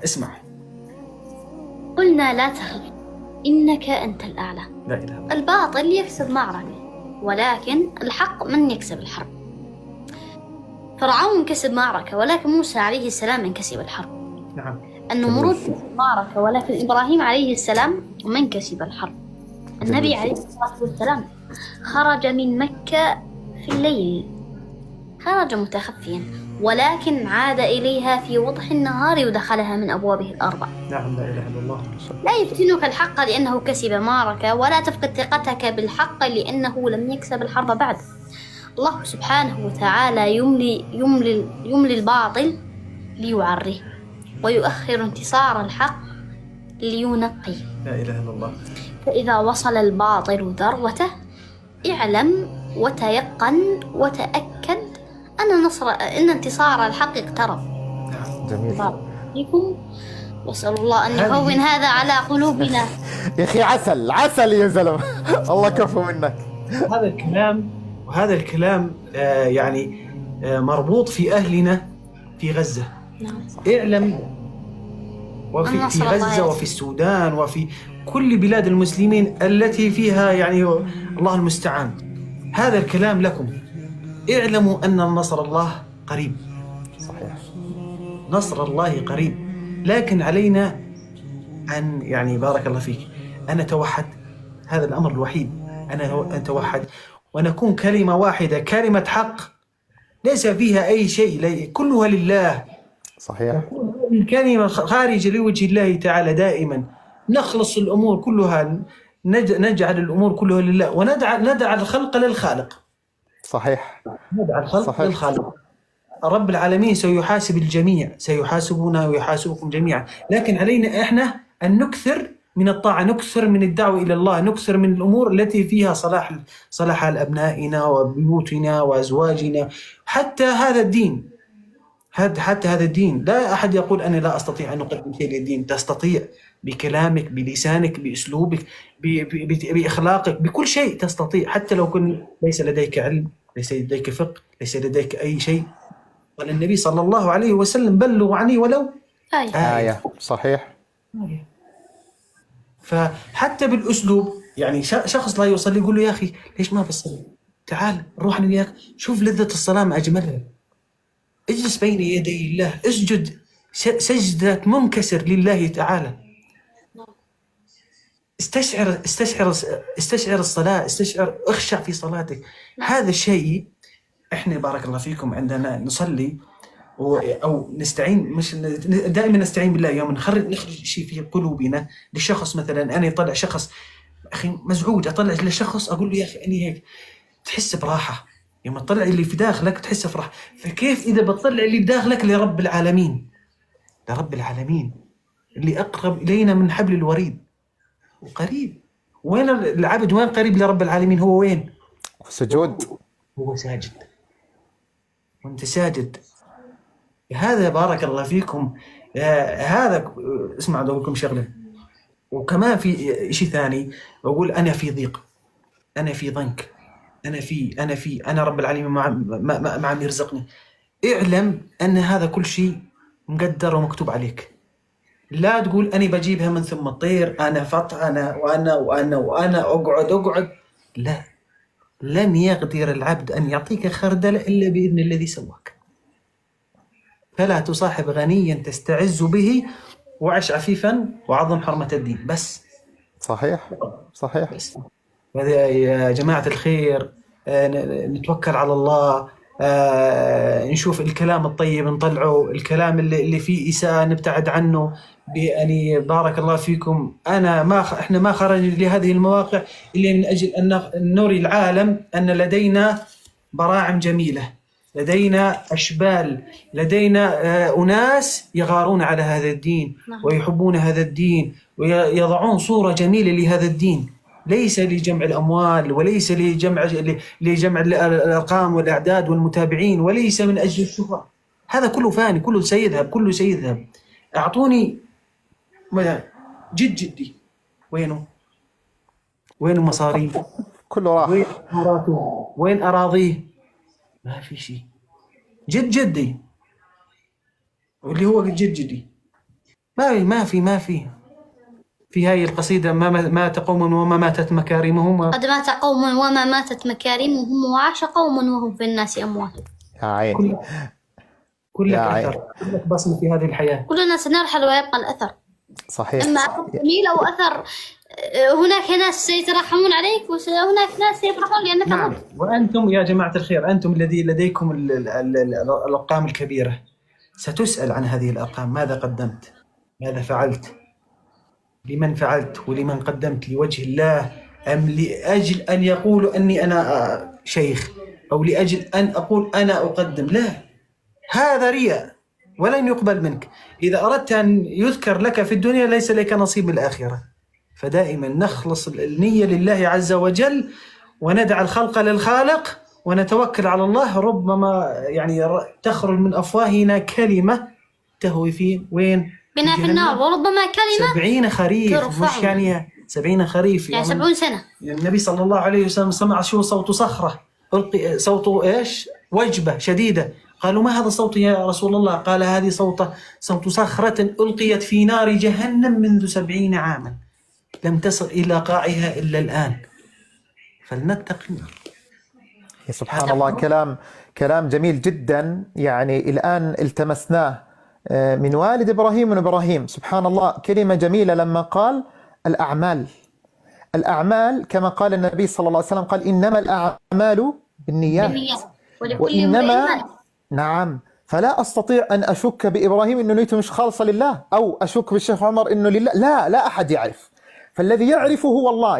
اسمع. قلنا لا تخف إنك أنت الأعلى. لا إله إلا الله. الباطل يكسب معركة، ولكن الحق من يكسب الحرب. فرعون كسب معركة، ولكن موسى عليه السلام من كسب الحرب. نعم. النمرود كسب معركة، ولكن إبراهيم عليه السلام من كسب الحرب. النبي عليه الصلاة والسلام خرج من مكة في الليل، خرج متخفيا، ولكن عاد إليها في وضح النهار ودخلها من أبوابه الأربع. نعم. لا إله إلا الله. لا يفتنك الحق لأنه كسب معركة، ولا تفقد ثقتك بالحق لأنه لم يكسب الحرب بعد. الله سبحانه وتعالى يملي الباطل ليعره، ويؤخر انتصار الحق لينقي. لا إله إلا الله. فإذا وصل الباطل ذروته اعلم وتيقن وتأكد أن انتصار الحق اقترب. جميل. بكم وأسأل الله أن يهون هذا على قلوبنا. يا أخي عسل عسل يا زلمة. الله كفو منك. هذا الكلام يعني مربوط في أهلنا في غزة. نعم. اعلم في غزة وفي السودان وفي كل بلاد المسلمين التي فيها يعني الله المستعان. هذا الكلام لكم. اعلموا أن نصر الله قريب. صحيح. نصر الله قريب، لكن علينا أن يعني بارك الله فيك أن نتوحد. هذا الأمر الوحيد، أن نتوحد ونكون كلمة واحدة، كلمة حق ليس فيها أي شيء، كلها لله. صحيح. الكلمة خارجة لوجه الله تعالى دائما. نخلص الأمور كلها، نجعل الأمور كلها لله، وندع الخلق للخالق. صحيح. ندع الخلق للخالق. رب العالمين سيحاسب الجميع، سيحاسبنا ويحاسبكم جميعا، لكن علينا إحنا أن نكثر من الطاعة، نكثر من الدعوة إلى الله، نكثر من الأمور التي فيها صلاح لأبنائنا وبيوتنا وأزواجنا. حتى هذا الدين، حتى هذا الدين لا أحد يقول أنا لا أستطيع أن أقدم شيء للدين. تستطيع بكلامك، بلسانك، بأسلوبك، بإخلاقك، بكل شيء تستطيع. حتى لو كن ليس لديك علم، ليس لديك فقه، ليس لديك أي شيء. قال النبي صلى الله عليه وسلم بلغوا عني ولو آية. صحيح. فحتى بالأسلوب، يعني شخص لا يصلي يقول له يا أخي ليش ما بتصلي؟ تعال نروح أنا وياك شوف لذة الصلاة ما أجملها. اجلس بين يدي الله، اسجد سجدة منكسر لله تعالى. استشعر الصلاة، اخشع في صلاتك. هذا الشيء احنا بارك الله فيكم عندنا نصلي أو نستعين، مش دائما نستعين بالله. يوم نخرج شيء في قلوبنا لشخص، مثلا أنا يطلع شخص أخي مزعوج، أطلع لشخص أقول له يا أخي أني هيك، تحس براحة. يوم تطلع اللي في داخلك تحس براحة. فكيف إذا بتطلع اللي بداخلك لرب العالمين، لرب العالمين اللي أقرب إلينا من حبل الوريد وقريب. وين العبد؟ وين قريب لرب العالمين؟ هو وين؟ سجود. هو ساجد، وانت ساجد. هذا بارك الله فيكم. هذا اسمع أقول لكم شغلة. وكمان في شيء ثاني، أقول أنا في ضيق، أنا في ضنك، أنا رب العالمين مع يرزقني. اعلم أن هذا كل شيء مقدر ومكتوب عليك. لا تقول أنا بجيبها من ثم الطير، أنا أنا وأنا أقعد. لا، لن يقدر العبد أن يعطيك خردل إلا بإذن الذي سواك. فلا تصاحب غنيا تستعز به، وعش عفيفا وعظم حرمة الدين. بس صحيح. صحيح. بس. يا جماعة الخير، نتوكل على الله. نشوف الكلام الطيب نطلعه، الكلام اللي فيه إساءة نبتعد عنه. يعني بارك الله فيكم، احنا ما خرج لهذه المواقع إلا من أجل أن نري العالم أن لدينا براعم جميلة، لدينا أشبال، لدينا أناس يغارون على هذا الدين ويحبون هذا الدين ويضعون صورة جميلة لهذا الدين، ليس لجمع الأموال، وليس لجمع الأرقام والأعداد والمتابعين، وليس من أجل الشهرة. هذا كله فاني، كله سيذهب. أعطوني جدي، وينه مصاري؟ كله راح. وين أماراته؟ وين أراضيه؟ ما في شيء. جدي واللي هو جدي ما في في هذه القصيدة ما تقوم وما ماتت مكارمهم. قد مات قوم وما ماتت مكارمهم، وعاش قوم وهم في الناس أموات. يا عيني. كلك يا أثر، كلك بصمة في هذه الحياة. كلنا سنرحل ويبقى الأثر، صحيح. إما أثر جميل أو أثر هناك ناس سيترحمون عليك وهناك ناس سيفرحون لأنك نعم. مت. وأنتم يا جماعة الخير، أنتم الذي لديكم الأرقام الكبيرة، ستسأل عن هذه الأرقام. ماذا قدمت؟ ماذا فعلت؟ لمن فعلت ولمن قدمت؟ لوجه الله أم لأجل أن يقولوا أني أنا شيخ، أو لأجل أن أقول أنا أقدم؟ لا، هذا رياء ولن يقبل منك. إذا أردت أن يذكر لك في الدنيا ليس لك نصيب الآخرة. فدائما نخلص النية لله عز وجل، وندع الخلق للخالق، ونتوكل على الله. ربما يعني تخرج من أفواهنا كلمة تهوي في وين؟ بنا في النار، وربما كلمة 70 خريف، ترفعنا. مش يعني 70 خريف يعني 70 سنة. النبي صلى الله عليه وسلم سمع شو صوت صخرة، ألقي صوت إيش؟ وجبة شديدة. قالوا ما هذا الصوت يا رسول الله؟ قال هذه صوت صخرة ألقيت في نار جهنم منذ 70 عاما، لم تصل إلى قاعها إلا الآن. فلنتق النار. سبحان الله. كلام جميل جدا، يعني الآن التمسناه من والد إبراهيم وإبراهيم. سبحان الله، كلمة جميلة لما قال الأعمال كما قال النبي صلى الله عليه وسلم، قال إنما الأعمال بالنيات وإنما نعم. فلا أستطيع أن أشك بإبراهيم إنه نيته مش خالصة لله، أو أشك بالشيخ عمر إنه لله. لا أحد يعرف، فالذي يعرف هو الله.